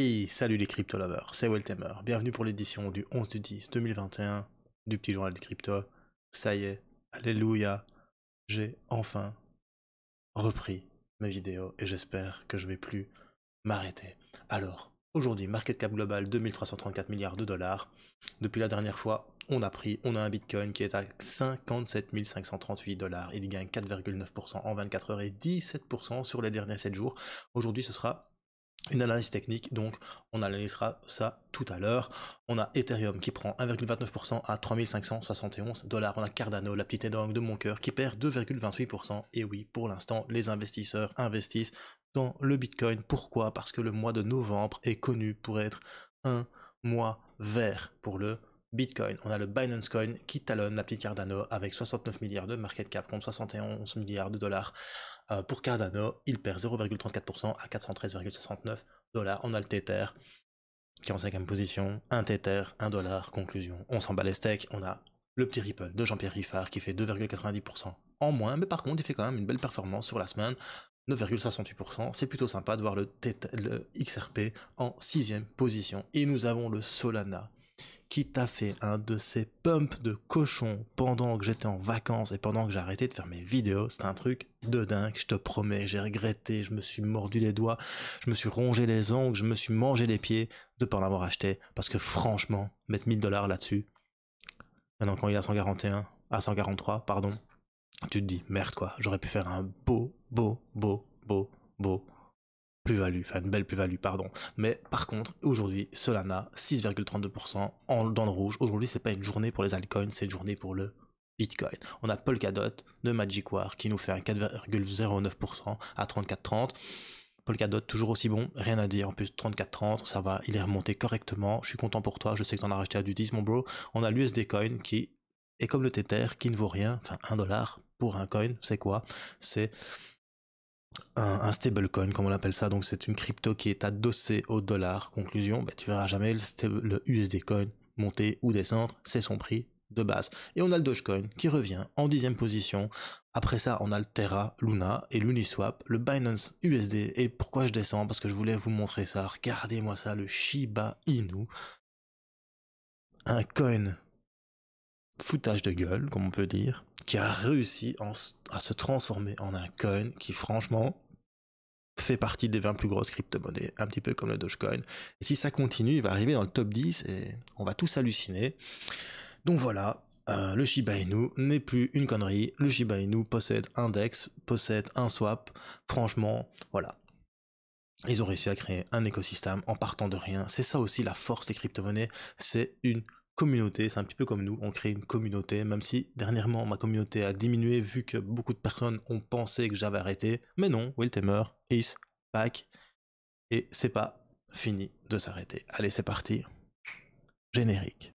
Et salut les crypto lovers, c'est Weltemer. Bienvenue pour l'édition du 11 du 10 2021 du petit journal du crypto. Ça y est, alléluia, j'ai enfin repris mes vidéos et j'espère que je vais plus m'arrêter. Alors, aujourd'hui, market cap global 2334 milliards de dollars. Depuis la dernière fois, on a un bitcoin qui est à 57 538 dollars. Il gagne 4,9% en 24 heures et 17% sur les derniers 7 jours. Aujourd'hui, ce sera une analyse technique, donc on analysera ça tout à l'heure. On a Ethereum qui prend 1,29% à 3571 dollars. On a Cardano, la petite énorme de mon cœur, qui perd 2,28%. Et oui, pour l'instant, les investisseurs investissent dans le Bitcoin. Pourquoi? Parce que le mois de novembre est connu pour être un mois vert pour le Bitcoin. On a le Binance Coin qui talonne la petite Cardano avec 69 milliards de market cap contre 71 milliards de dollars. Pour Cardano, il perd 0,34% à 413,69 dollars. On a le Tether qui est en 5e position, un Tether, 1 dollar, conclusion. On s'en bat les steaks, on a le petit Ripple de Jean-Pierre Riffard qui fait 2,90% en moins, mais par contre il fait quand même une belle performance sur la semaine, 9,68%, c'est plutôt sympa de voir le XRP en 6e position. Et nous avons le Solana qui t'a fait un de ces pumps de cochon pendant que j'étais en vacances et pendant que j'ai arrêté de faire mes vidéos. C'était un truc de dingue, je te promets, j'ai regretté, je me suis mordu les doigts, je me suis rongé les ongles, je me suis mangé les pieds de pas en avoir acheté, parce que franchement, mettre 1000 dollars là-dessus, maintenant quand il est à 141, à 143, pardon, tu te dis, merde quoi, j'aurais pu faire un beau plus-value, enfin une belle plus-value, pardon. Mais par contre, aujourd'hui, Solana, 6,32% dans le rouge. Aujourd'hui, c'est pas une journée pour les altcoins, c'est une journée pour le Bitcoin. On a Polkadot de Magicware qui nous fait un 4,09% à 34,30. Polkadot toujours aussi bon, rien à dire, en plus 34,30, ça va, il est remonté correctement, je suis content pour toi, je sais que t'en as racheté à du 10 mon bro. On a l'USD Coin qui est comme le Tether, qui ne vaut rien, enfin 1 dollar pour un coin, c'est quoi? C'est un stablecoin, comme on l'appelle ça, donc c'est une crypto qui est adossée au dollar. Conclusion, tu verras jamais le USD coin monter ou descendre, c'est son prix de base. Et on a le Dogecoin qui revient en 10e position. Après ça, on a le Terra, Luna et l'Uniswap, le Binance USD. Et pourquoi je descends? Parce que je voulais vous montrer ça. Regardez-moi ça, le Shiba Inu. Un coin foutage de gueule, comme on peut dire, qui a réussi à se transformer en un coin qui, franchement, fait partie des 20 plus grosses crypto-monnaies, un petit peu comme le Dogecoin. Et si ça continue, il va arriver dans le top 10 et on va tous halluciner. Donc voilà, le Shiba Inu n'est plus une connerie. Le Shiba Inu possède un DEX, possède un swap. Franchement, voilà. Ils ont réussi à créer un écosystème en partant de rien. C'est ça aussi la force des crypto-monnaies, c'est une communauté, c'est un petit peu comme nous, on crée une communauté, même si dernièrement ma communauté a diminué vu que beaucoup de personnes ont pensé que j'avais arrêté, mais non, Weltemer is back, et c'est pas fini de s'arrêter. Allez, c'est parti, générique.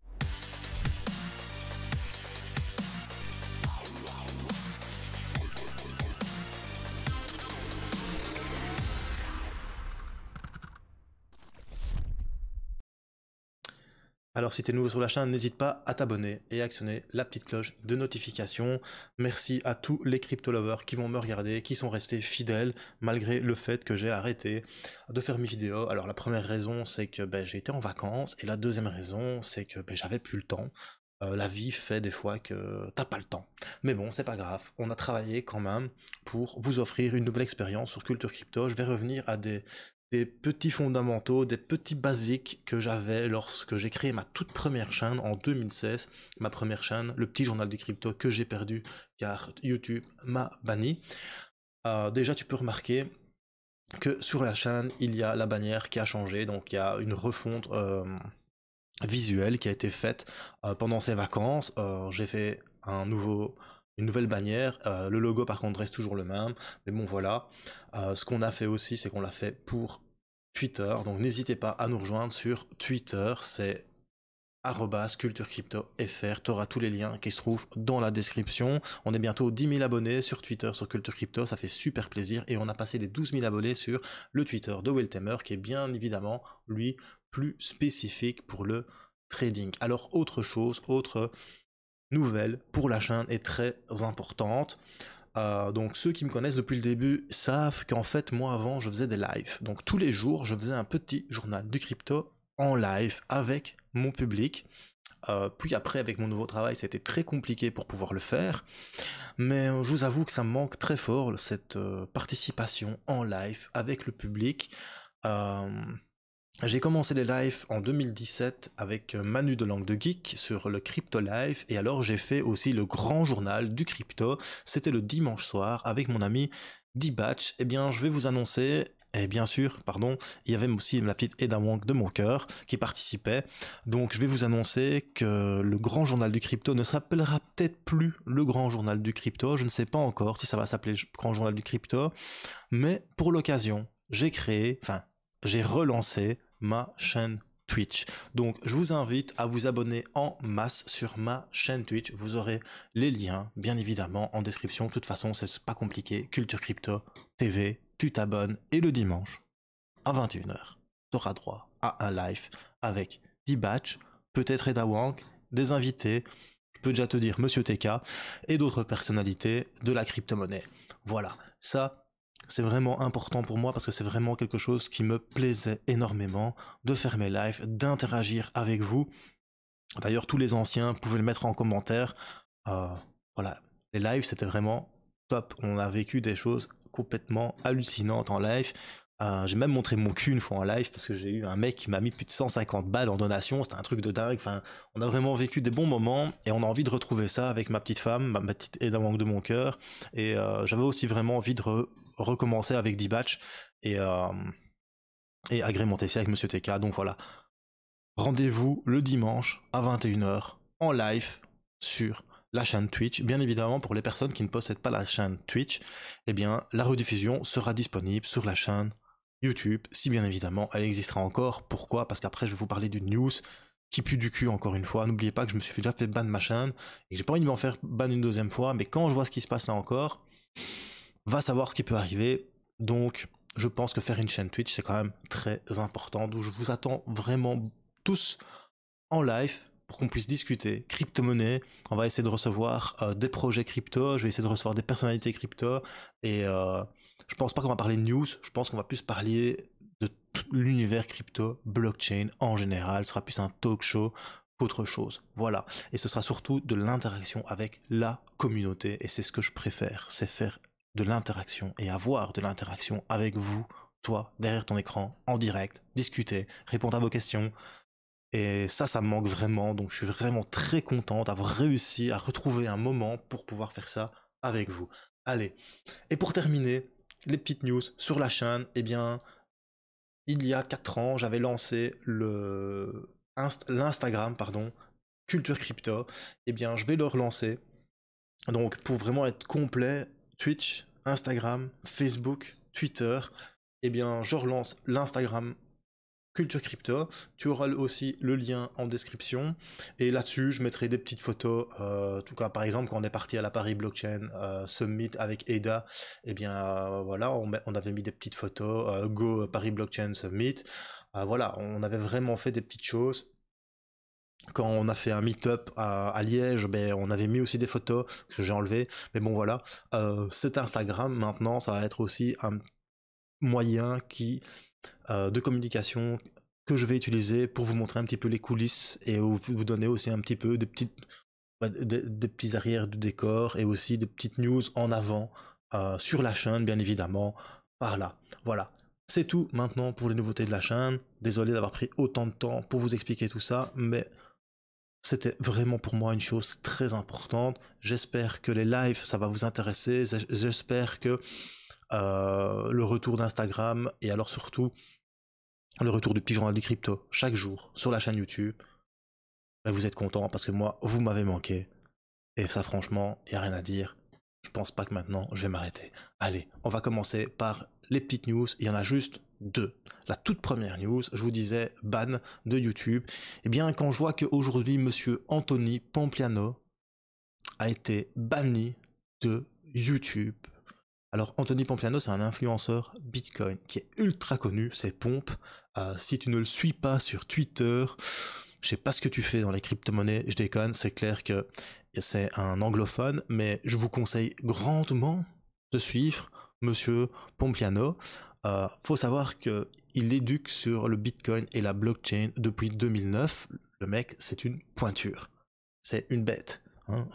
Alors si t'es nouveau sur la chaîne, n'hésite pas à t'abonner et à actionner la petite cloche de notification. Merci à tous les crypto lovers qui vont me regarder, qui sont restés fidèles malgré le fait que j'ai arrêté de faire mes vidéos. Alors la première raison c'est que j'ai été en vacances et la deuxième raison c'est que j'avais plus le temps. La vie fait des fois que t'as pas le temps. Mais bon, c'est pas grave, on a travaillé quand même pour vous offrir une nouvelle expérience sur Culture Crypto. Je vais revenir à des petits fondamentaux, des petits basiques que j'avais lorsque j'ai créé ma toute première chaîne en 2016, ma première chaîne, le petit journal du crypto que j'ai perdu car YouTube m'a banni. Déjà tu peux remarquer que sur la chaîne il y a la bannière qui a changé, donc il y a une refonte visuelle qui a été faite pendant ces vacances. J'ai fait une nouvelle bannière, le logo par contre reste toujours le même, mais bon voilà. Ce qu'on a fait aussi, c'est qu'on l'a fait pour Twitter, donc n'hésitez pas à nous rejoindre sur Twitter, c'est @culturecrypto.fr, tu auras tous les liens qui se trouvent dans la description. On est bientôt 10 000 abonnés sur Twitter, sur Culture Crypto, ça fait super plaisir, et on a passé les 12 000 abonnés sur le Twitter de Weltemer, qui est bien évidemment, lui, plus spécifique pour le trading. Alors autre chose, autre nouvelle pour la chaîne est très importante, Donc ceux qui me connaissent depuis le début savent qu'en fait moi avant je faisais des lives. Donc tous les jours je faisais un petit journal du crypto en live avec mon public. Puis après avec mon nouveau travail c'était très compliqué pour pouvoir le faire. Mais je vous avoue que ça me manque très fort cette participation en live avec le public. Euh, j'ai commencé les lives en 2017 avec Manu de Langue de Geek sur le Crypto Live et alors j'ai fait aussi le grand journal du crypto. C'était le dimanche soir avec mon ami D-Batch. Eh bien, je vais vous annoncer, et bien sûr, pardon, il y avait aussi la petite Eda Wonk de mon cœur qui participait. Donc, je vais vous annoncer que le grand journal du crypto ne s'appellera peut-être plus le grand journal du crypto. Je ne sais pas encore si ça va s'appeler le grand journal du crypto, mais pour l'occasion, j'ai relancé ma chaîne Twitch. Donc je vous invite à vous abonner en masse sur ma chaîne Twitch. Vous aurez les liens bien évidemment en description. De toute façon c'est pas compliqué. Culture Crypto TV, tu t'abonnes et le dimanche à 21h, tu auras droit à un live avec D-Batch, peut-être Eda Wonk, des invités, je peux déjà te dire Monsieur TK et d'autres personnalités de la crypto-monnaie. Voilà, ça c'est vraiment important pour moi parce que c'est vraiment quelque chose qui me plaisait énormément de faire mes lives, d'interagir avec vous. D'ailleurs, tous les anciens pouvaient le mettre en commentaire. Voilà, les lives c'était vraiment top. On a vécu des choses complètement hallucinantes en live. J'ai même montré mon cul une fois en live parce que j'ai eu un mec qui m'a mis plus de 150 balles en donation, c'était un truc de dingue. Enfin, on a vraiment vécu des bons moments et on a envie de retrouver ça avec ma petite femme, ma petite Eda Wonk de mon cœur. Et j'avais aussi vraiment envie de recommencer avec D-Batch et agrémenter ça avec Monsieur TK. Donc voilà, rendez-vous le dimanche à 21h en live sur la chaîne Twitch. Bien évidemment, pour les personnes qui ne possèdent pas la chaîne Twitch, eh bien, la rediffusion sera disponible sur la chaîne YouTube, si bien évidemment elle existera encore. Pourquoi? Parce qu'après, je vais vous parler d'une news qui pue du cul encore une fois. N'oubliez pas que je me suis déjà fait ban de ma chaîne et que j'ai pas envie de m'en faire ban une deuxième fois, mais quand je vois ce qui se passe là encore, va savoir ce qui peut arriver. Donc, je pense que faire une chaîne Twitch, c'est quand même très important. Donc, je vous attends vraiment tous en live pour qu'on puisse discuter crypto-monnaie. On va essayer de recevoir des projets crypto, je vais essayer de recevoir des personnalités crypto et je pense pas qu'on va parler de news, je pense qu'on va plus parler de tout l'univers crypto, blockchain en général. Ce sera plus un talk show qu'autre chose. Voilà. Et ce sera surtout de l'interaction avec la communauté et c'est ce que je préfère, c'est faire de l'interaction et avoir de l'interaction avec vous, toi, derrière ton écran, en direct, discuter, répondre à vos questions. Et ça me manque vraiment, donc je suis vraiment très content d'avoir réussi à retrouver un moment pour pouvoir faire ça avec vous. Allez, et pour terminer, les petites news sur la chaîne, eh bien, il y a 4 ans, j'avais lancé l'Instagram, Culture Crypto. Eh bien, je vais le relancer. Donc, pour vraiment être complet, Twitch, Instagram, Facebook, Twitter, eh bien, je relance l'Instagram Culture Crypto, tu auras aussi le lien en description, et là-dessus je mettrai des petites photos, en tout cas par exemple quand on est parti à la Paris Blockchain Summit avec Eda, eh bien voilà, on avait mis des petites photos, Go Paris Blockchain Summit, voilà, on avait vraiment fait des petites choses. Quand on a fait un meet-up à Liège, ben, on avait mis aussi des photos que j'ai enlevées, mais bon voilà, cet Instagram maintenant ça va être aussi un moyen de communication que je vais utiliser pour vous montrer un petit peu les coulisses et vous donner aussi un petit peu des petits arrières du décor et aussi des petites news en avant sur la chaîne bien évidemment par là. Voilà, c'est tout maintenant pour les nouveautés de la chaîne. Désolé d'avoir pris autant de temps pour vous expliquer tout ça, mais c'était vraiment pour moi une chose très importante. J'espère que les lives ça va vous intéresser, j'espère que le retour d'Instagram et alors surtout le retour du petit journal du crypto chaque jour sur la chaîne YouTube, ben vous êtes content parce que moi vous m'avez manqué et ça franchement y a rien à dire. Je pense pas que maintenant je vais m'arrêter. Allez, on va commencer par les petites news, il y en a juste 2. La toute première news, je vous disais ban de YouTube. Et bien quand je vois qu'aujourd'hui monsieur Anthony Pompliano a été banni de YouTube. Alors Anthony Pompliano c'est un influenceur Bitcoin qui est ultra connu, c'est Pomp. Si tu ne le suis pas sur Twitter, Je sais pas ce que tu fais dans les crypto-monnaies, je déconne, c'est clair que c'est un anglophone, mais je vous conseille grandement de suivre Monsieur Pompliano. Faut savoir que il éduque sur le Bitcoin et la blockchain depuis 2009. Le mec, c'est une pointure. C'est une bête. Hein.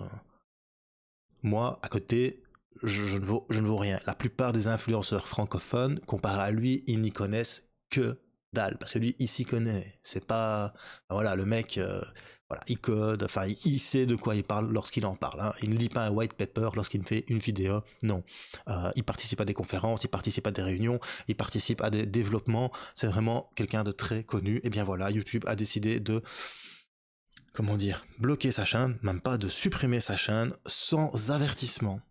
Moi, à côté, je ne vaux rien. La plupart des influenceurs francophones, comparé à lui, ils n'y connaissent que dalle. Parce que lui, il s'y connaît. C'est pas... Voilà, le mec, voilà, il code, enfin, il sait de quoi il parle lorsqu'il en parle. Hein. Il ne lit pas un white paper lorsqu'il fait une vidéo. Non. Il participe à des conférences, il participe à des réunions, il participe à des développements. C'est vraiment quelqu'un de très connu. Et bien voilà, YouTube a décidé de... Comment dire, bloquer sa chaîne, même pas de supprimer sa chaîne sans avertissement.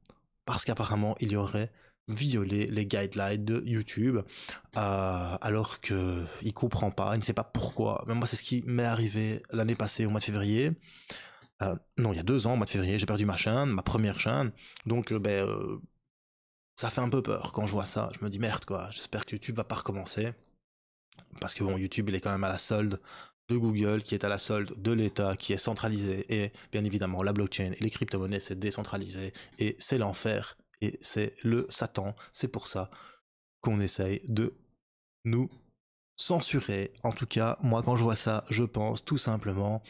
Parce qu'apparemment, il y aurait violé les guidelines de YouTube, alors qu'il comprend pas, il ne sait pas pourquoi. Mais moi, c'est ce qui m'est arrivé l'année passée, au mois de février. Non, il y a 2 ans, au mois de février, j'ai perdu ma chaîne, ma première chaîne. Donc, ça fait un peu peur quand je vois ça. Je me dis, merde, quoi, j'espère que YouTube va pas recommencer. Parce que bon, YouTube, il est quand même à la solde de Google, qui est à la solde de l'État, qui est centralisé, et bien évidemment, la blockchain et les crypto-monnaies, c'est décentralisé, et c'est l'enfer, et c'est le Satan. C'est pour ça qu'on essaye de nous censurer. En tout cas, moi, quand je vois ça, je pense tout simplement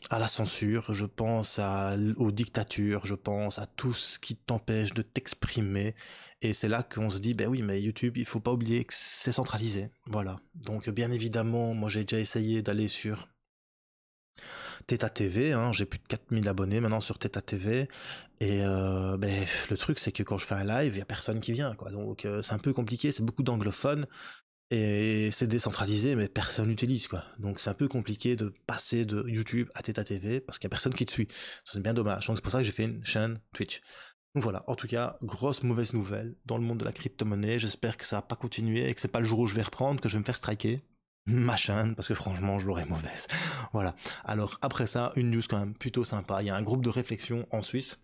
à la censure, je pense aux dictatures, je pense à tout ce qui t'empêche de t'exprimer. Et c'est là qu'on se dit, ben oui, mais YouTube, il faut pas oublier que c'est centralisé. Voilà. Donc, bien évidemment, moi, j'ai déjà essayé d'aller sur Theta TV, hein, j'ai plus de 4000 abonnés maintenant sur Theta TV, et le truc c'est que quand je fais un live, il y a personne qui vient, quoi. Donc c'est un peu compliqué, c'est beaucoup d'anglophones, et c'est décentralisé, mais personne n'utilise, quoi. Donc c'est un peu compliqué de passer de YouTube à Theta TV, parce qu'il y a personne qui te suit. C'est bien dommage, donc c'est pour ça que j'ai fait une chaîne Twitch. Donc voilà, en tout cas, grosse mauvaise nouvelle dans le monde de la crypto-monnaie, j'espère que ça va pas continuer, et que c'est pas le jour où je vais reprendre, que je vais me faire striker ma chaîne, parce que franchement je l'aurais mauvaise. Voilà. Alors après ça, une news quand même plutôt sympa. Il y a un groupe de réflexion en Suisse.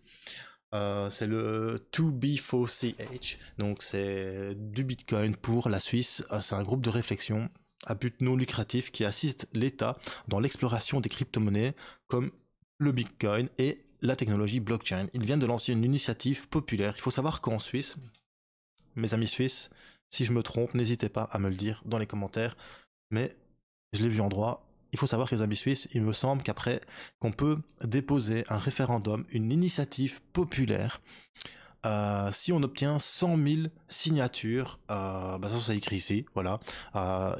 C'est le 2B4CH. Donc c'est du Bitcoin pour la Suisse. C'est un groupe de réflexion à but non lucratif qui assiste l'État dans l'exploration des crypto-monnaies comme le Bitcoin et la technologie blockchain. Ils viennent de lancer une initiative populaire. Il faut savoir qu'en Suisse, mes amis suisses, si je me trompe, n'hésitez pas à me le dire dans les commentaires. Mais je l'ai vu en droit. Il faut savoir que les amis suisses, il me semble qu'après qu'on peut déposer un référendum, une initiative populaire, si on obtient 100 000 signatures, ça c'est écrit ici, voilà,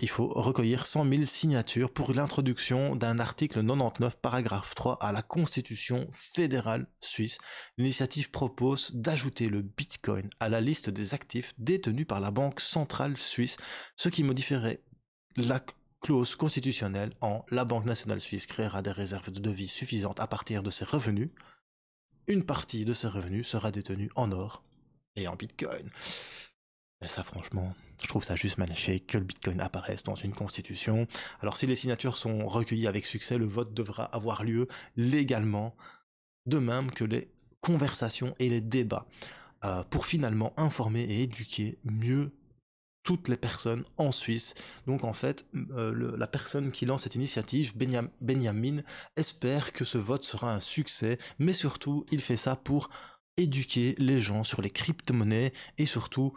il faut recueillir 100 000 signatures pour l'introduction d'un article 99 paragraphe 3 à la Constitution fédérale suisse. L'initiative propose d'ajouter le Bitcoin à la liste des actifs détenus par la Banque centrale suisse, ce qui modifierait la clause constitutionnelle en la Banque nationale suisse créera des réserves de devises suffisantes à partir de ses revenus. Une partie de ces revenus sera détenue en or et en bitcoin. Et ça, franchement, je trouve ça juste magnifique que le bitcoin apparaisse dans une constitution. Alors, si les signatures sont recueillies avec succès, le vote devra avoir lieu légalement, de même que les conversations et les débats, pour finalement informer et éduquer mieux toutes les personnes en Suisse. Donc en fait, la personne qui lance cette initiative, Benjamin, espère que ce vote sera un succès, mais surtout, il fait ça pour éduquer les gens sur les crypto-monnaies et surtout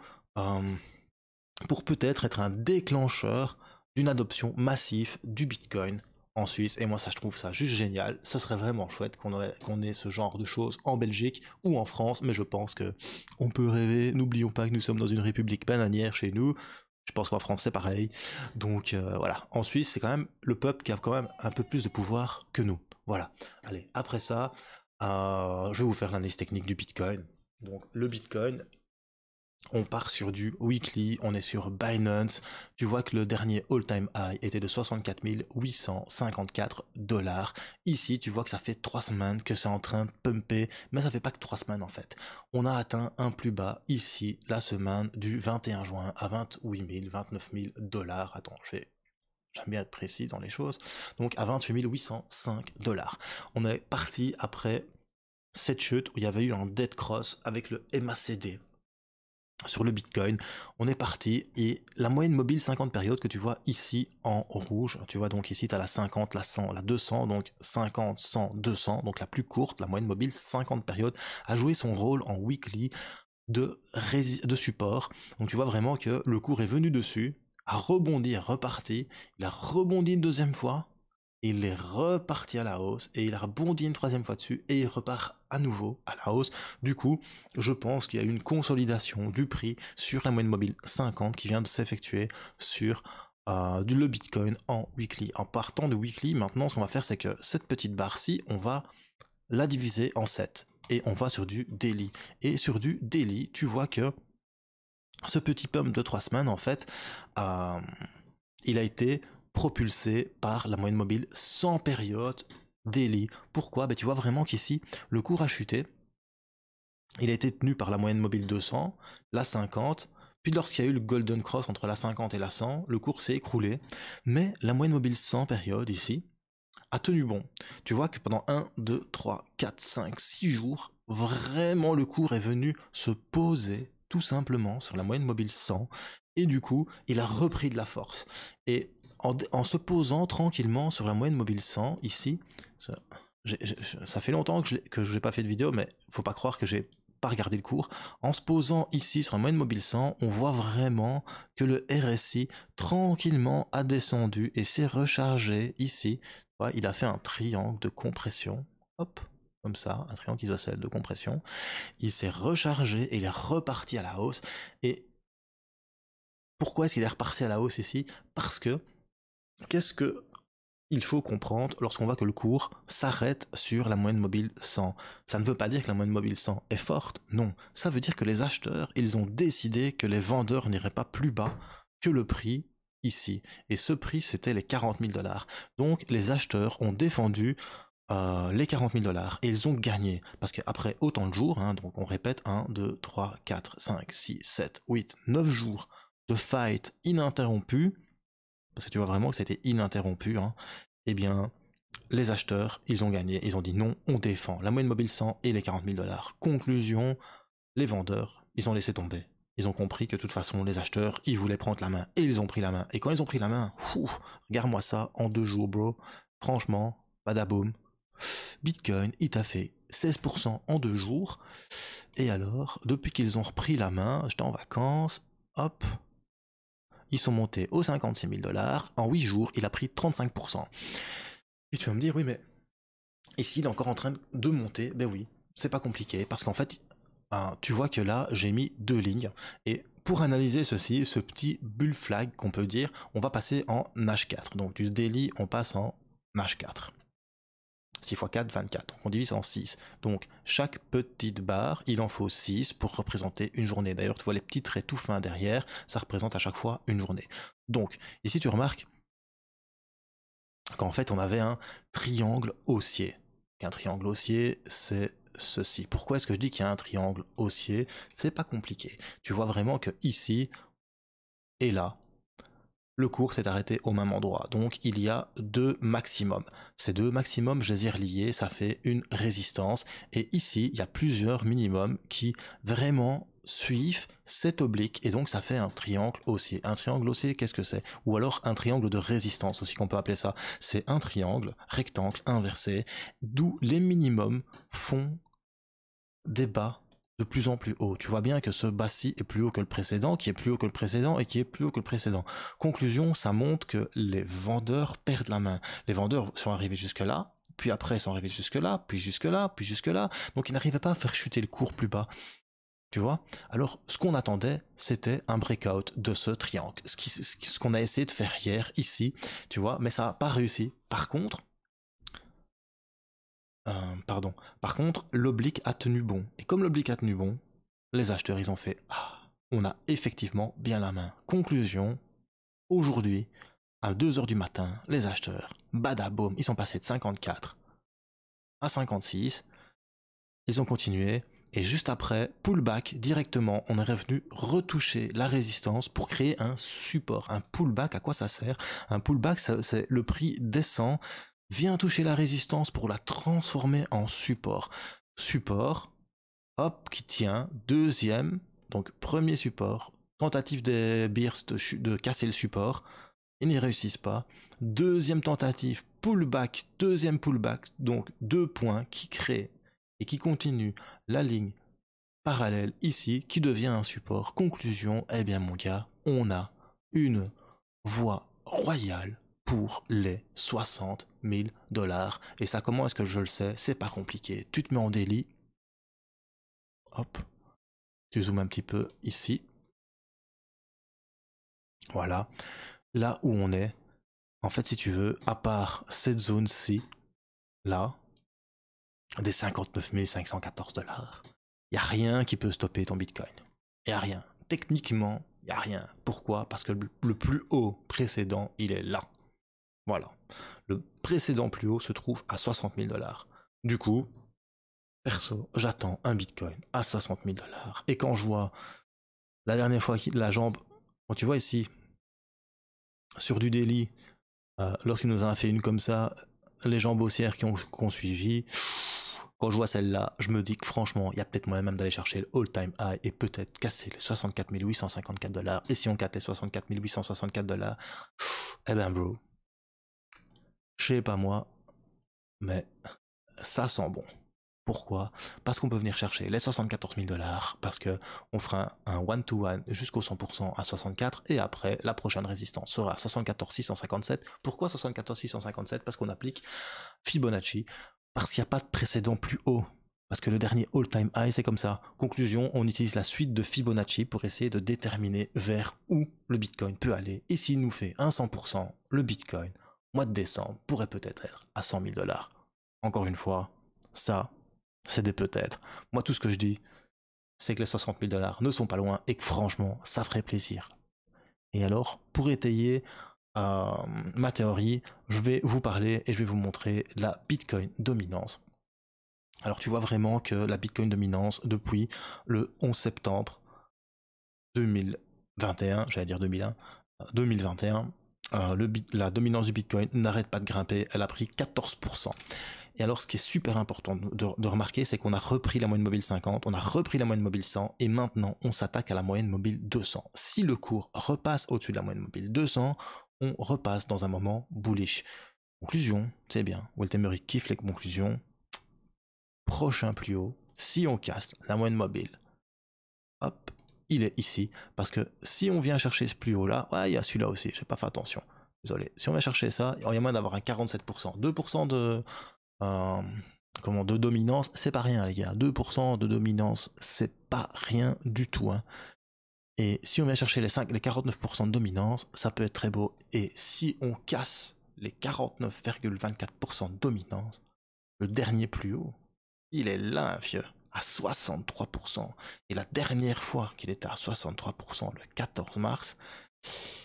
pour peut-être être un déclencheur d'une adoption massive du Bitcoin en Suisse. Et moi, ça, je trouve ça juste génial. Ce serait vraiment chouette qu'on ait ce genre de choses en Belgique ou en France, mais je pense que on peut rêver. N'oublions pas que nous sommes dans une république bananière chez nous. Je pense qu'en France, c'est pareil. Donc voilà, en Suisse, c'est quand même le peuple qui a quand même un peu plus de pouvoir que nous. Voilà. Allez, après ça, je vais vous faire l'analyse technique du Bitcoin. Donc le Bitcoin, on part sur du weekly, on est sur Binance. Tu vois que le dernier all-time high était de 64 854 $. Ici, tu vois que ça fait 3 semaines que c'est en train de pumper, mais ça fait pas que 3 semaines en fait. On a atteint un plus bas ici, la semaine du 21 juin à 28 000, 29 000 $. Attends, j'aime bien être précis dans les choses. Donc à 28 805 $. On est parti après cette chute où il y avait eu un dead cross avec le MACD. sur le Bitcoin, on est parti et la moyenne mobile 50 périodes que tu vois ici en rouge, tu vois donc ici tu as la 50, la 100, la 200, donc 50, 100, 200, donc la plus courte, la moyenne mobile 50 périodes, a joué son rôle en weekly de support. Donc tu vois vraiment que le cours est venu dessus, a rebondi, a reparti, il a rebondi une deuxième fois, il est reparti à la hausse et il a rebondi une troisième fois dessus et il repart à nouveau à la hausse. Du coup, je pense qu'il y a une consolidation du prix sur la moyenne mobile 50 qui vient de s'effectuer sur le Bitcoin en weekly. En partant de weekly, maintenant ce qu'on va faire, c'est que cette petite barre-ci, on va la diviser en 7 et on va sur du daily. Et sur du daily, tu vois que ce petit pump de 3 semaines, en fait, il a été propulsé par la moyenne mobile sans période daily. Pourquoi? Tu vois vraiment qu'ici, le cours a chuté. Il a été tenu par la moyenne mobile 200, la 50, puis lorsqu'il y a eu le golden cross entre la 50 et la 100, le cours s'est écroulé. Mais la moyenne mobile 100 période ici a tenu bon. Tu vois que pendant 1, 2, 3, 4, 5, 6 jours, vraiment le cours est venu se poser tout simplement sur la moyenne mobile 100 et du coup, il a repris de la force. Et en se posant tranquillement sur la moyenne mobile 100, ici, ça fait longtemps que je n'ai pas fait de vidéo, mais faut pas croire que j'ai pas regardé le cours. En se posant ici sur la moyenne mobile 100, on voit vraiment que le RSI tranquillement a descendu et s'est rechargé ici. Il a fait un triangle de compression, hop, comme ça, un triangle isocèle de compression. Il s'est rechargé et il est reparti à la hausse. Et pourquoi est-ce qu'il est reparti à la hausse ici? Parce que, qu'est-ce que il faut comprendre lorsqu'on voit que le cours s'arrête sur la moyenne mobile 100. Ça ne veut pas dire que la moyenne mobile 100 est forte, non. Ça veut dire que les acheteurs, ils ont décidé que les vendeurs n'iraient pas plus bas que le prix ici. Et ce prix, c'était les 40 000 $. Donc les acheteurs ont défendu les 40 000 $ et ils ont gagné. Parce qu'après autant de jours, donc on répète 1, 2, 3, 4, 5, 6, 7, 8, 9 jours de fight ininterrompu, parce que tu vois vraiment que c'était ininterrompu, eh bien, les acheteurs, ils ont gagné, ils ont dit non, on défend la moyenne mobile 100 et les 40 000 $. Conclusion, les vendeurs, ils ont laissé tomber. Ils ont compris que de toute façon, les acheteurs, ils voulaient prendre la main, et ils ont pris la main. Et quand ils ont pris la main, regarde-moi ça en 2 jours, bro. Franchement, badaboum. Bitcoin, il t'a fait 16% en 2 jours. Et alors, depuis qu'ils ont repris la main, j'étais en vacances, hop, ils sont montés aux 56 000 $. En 8 jours, il a pris 35%. Et tu vas me dire, oui, mais ici, il est encore en train de monter. Ben oui, c'est pas compliqué, parce qu'en fait, tu vois que là, j'ai mis 2 lignes. Et pour analyser ceci, ce petit bull flag qu'on peut dire, on va passer en H4. Donc du daily, on passe en H4. 6 x 4, 24. Donc on divise en 6. Donc chaque petite barre, il en faut 6 pour représenter une journée. D'ailleurs, tu vois les petits traits tout fins derrière, ça représente à chaque fois une journée. Donc ici, tu remarques qu'en fait, on avait un triangle haussier. Un triangle haussier, c'est ceci. Pourquoi est-ce que je dis qu'il y a un triangle haussier? C'est pas compliqué. Tu vois vraiment que ici et là, le cours s'est arrêté au même endroit. Donc il y a 2 maximums. Ces 2 maximums, je les ai reliés, ça fait une résistance. Et ici, il y a plusieurs minimums qui vraiment suivent cet oblique. Et donc ça fait un triangle haussier. Un triangle haussier, qu'est-ce que c'est? Ou alors un triangle de résistance aussi qu'on peut appeler ça. C'est un triangle rectangle inversé, d'où les minimums font des bas de plus en plus haut. Tu vois bien que ce bas-ci est plus haut que le précédent, qui est plus haut que le précédent et qui est plus haut que le précédent. Conclusion, ça montre que les vendeurs perdent la main. Les vendeurs sont arrivés jusque là, puis après ils sont arrivés jusque là, puis jusque là, puis jusque là. Donc ils n'arrivaient pas à faire chuter le cours plus bas. Tu vois? Alors, ce qu'on attendait, c'était un breakout de ce triangle. Ce qu'on a essayé de faire hier, ici, tu vois, mais ça n'a pas réussi. Par contre, l'oblique a tenu bon. Et comme l'oblique a tenu bon, les acheteurs, ils ont fait « Ah, on a effectivement bien la main. » Conclusion, aujourd'hui, à 2 h du matin, les acheteurs, badaboum, ils sont passés de 54 à 56. Ils ont continué. Et juste après, pullback, directement, on est revenu retoucher la résistance pour créer un support. Un pullback, à quoi ça sert? Un pullback, c'est le prix descend, vient toucher la résistance pour la transformer en support. Support, hop, qui tient, deuxième, Donc premier support, tentative des Bears de casser le support, ils n'y réussissent pas. Deuxième tentative, pullback, deuxième pullback, donc 2 points qui créent et qui continuent la ligne parallèle ici, qui devient un support. Conclusion, eh bien mon gars, on a une voie royale pour les 60 000 $. Et ça, comment est-ce que je le sais? C'est pas compliqué. Tu te mets en daily. Hop. Tu zoomes un petit peu ici. Voilà. Là où on est, en fait, si tu veux, à part cette zone-ci, là, des 59 514 $, il n'y a rien qui peut stopper ton Bitcoin. Il n'y a rien. Techniquement, il n'y a rien. Pourquoi? Parce que le plus haut précédent, il est là. Voilà. Le précédent plus haut se trouve à 60 000 $. Du coup, perso, j'attends un Bitcoin à 60 000 $. Et quand je vois la dernière fois la jambe, bon, tu vois ici, sur du daily, lorsqu'il nous a fait une comme ça, les jambes haussières qui ont suivi, quand je vois celle-là, je me dis que franchement, il y a peut-être moyen même d'aller chercher le all-time high et peut-être casser les 64 854 $. Et si on casse les 64 864 $, eh ben bro, je sais pas moi, mais ça sent bon. Pourquoi? Parce qu'on peut venir chercher les 74 000 $, parce que on fera un one-to-one jusqu'au 100% à 64, et après, la prochaine résistance sera 74 657. Pourquoi 74 657? Parce qu'on applique Fibonacci, parce qu'il n'y a pas de précédent plus haut. Parce que le dernier all-time high, c'est comme ça. Conclusion, on utilise la suite de Fibonacci pour essayer de déterminer vers où le Bitcoin peut aller. Et s'il nous fait un 100%, le Bitcoin, mois de décembre, pourrait peut-être être à 100 000 $. Encore une fois, ça, c'est des peut-être. Moi, tout ce que je dis, c'est que les 60 000 $ ne sont pas loin et que franchement, ça ferait plaisir. Et alors, pour étayer ma théorie, je vais vous parler et je vais vous montrer la Bitcoin dominance. Alors, tu vois vraiment que la Bitcoin dominance, depuis le 11 septembre 2021, j'allais dire 2001, 2021, la dominance du Bitcoin n'arrête pas de grimper, elle a pris 14%. Et alors, ce qui est super important de remarquer, c'est qu'on a repris la moyenne mobile 50, on a repris la moyenne mobile 100, et maintenant, on s'attaque à la moyenne mobile 200. Si le cours repasse au-dessus de la moyenne mobile 200, on repasse dans un moment bullish. Conclusion, c'est bien, Weltemer kiffe les conclusions. Prochain plus haut, si on casse la moyenne mobile, hop, il est ici. Parce que si on vient chercher ce plus haut là, ouais, il y a celui-là aussi, j'ai pas fait attention. Désolé. Si on va chercher ça, il y a moyen d'avoir un 47%. 2% de dominance, c'est pas rien les gars. 2% de dominance, c'est pas rien du tout. Hein. Et si on vient chercher les 49% de dominance, ça peut être très beau. Et si on casse les 49,24% de dominance, le dernier plus haut, il est là, vieux, à 63%. Et la dernière fois qu'il était à 63%, le 14 mars,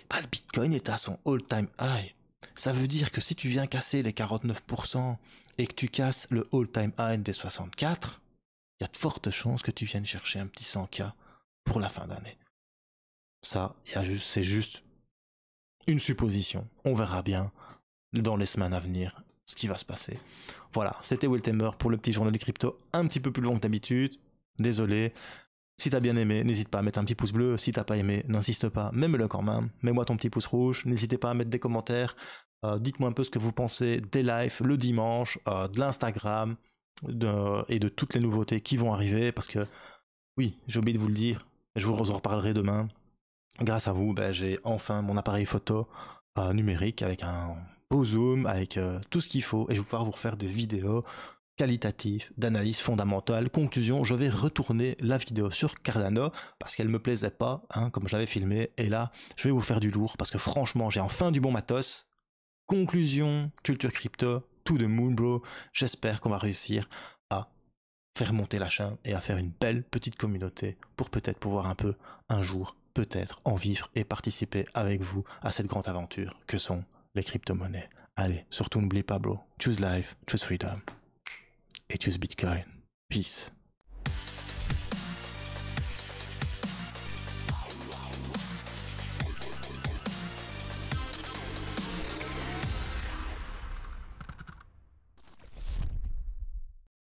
bah, le Bitcoin était à son all-time high. Ça veut dire que si tu viens casser les 49% et que tu casses le all-time high des 64, il y a de fortes chances que tu viennes chercher un petit 100K pour la fin d'année. Ça, c'est juste une supposition. On verra bien dans les semaines à venir ce qui va se passer. Voilà, c'était Weltemer pour le petit journal du crypto, un petit peu plus long que d'habitude. Désolé. Si t'as bien aimé, n'hésite pas à mettre un petit pouce bleu. Si t'as pas aimé, n'insiste pas, mets-le quand même. Mets-moi ton petit pouce rouge. N'hésitez pas à mettre des commentaires. Dites-moi un peu ce que vous pensez des lives le dimanche, de l'Instagram et de toutes les nouveautés qui vont arriver. Parce que, oui, j'ai oublié de vous le dire, et je vous en reparlerai demain. Grâce à vous, ben, j'ai enfin mon appareil photo numérique avec un beau zoom, avec tout ce qu'il faut. Et je vais pouvoir vous refaire des vidéos qualitatif, d'analyse fondamentale. Conclusion, je vais retourner la vidéo sur Cardano parce qu'elle me plaisait pas, hein, comme je l'avais filmé. Et là, je vais vous faire du lourd parce que franchement, j'ai enfin du bon matos. Conclusion, culture crypto, to the moon, bro. J'espère qu'on va réussir à faire monter la chaîne et à faire une belle petite communauté pour peut-être pouvoir un peu, un jour, peut-être en vivre et participer avec vous à cette grande aventure que sont les crypto-monnaies. Allez, surtout n'oublie pas, bro. Choose life, choose freedom. Et choose Bitcoin. Peace.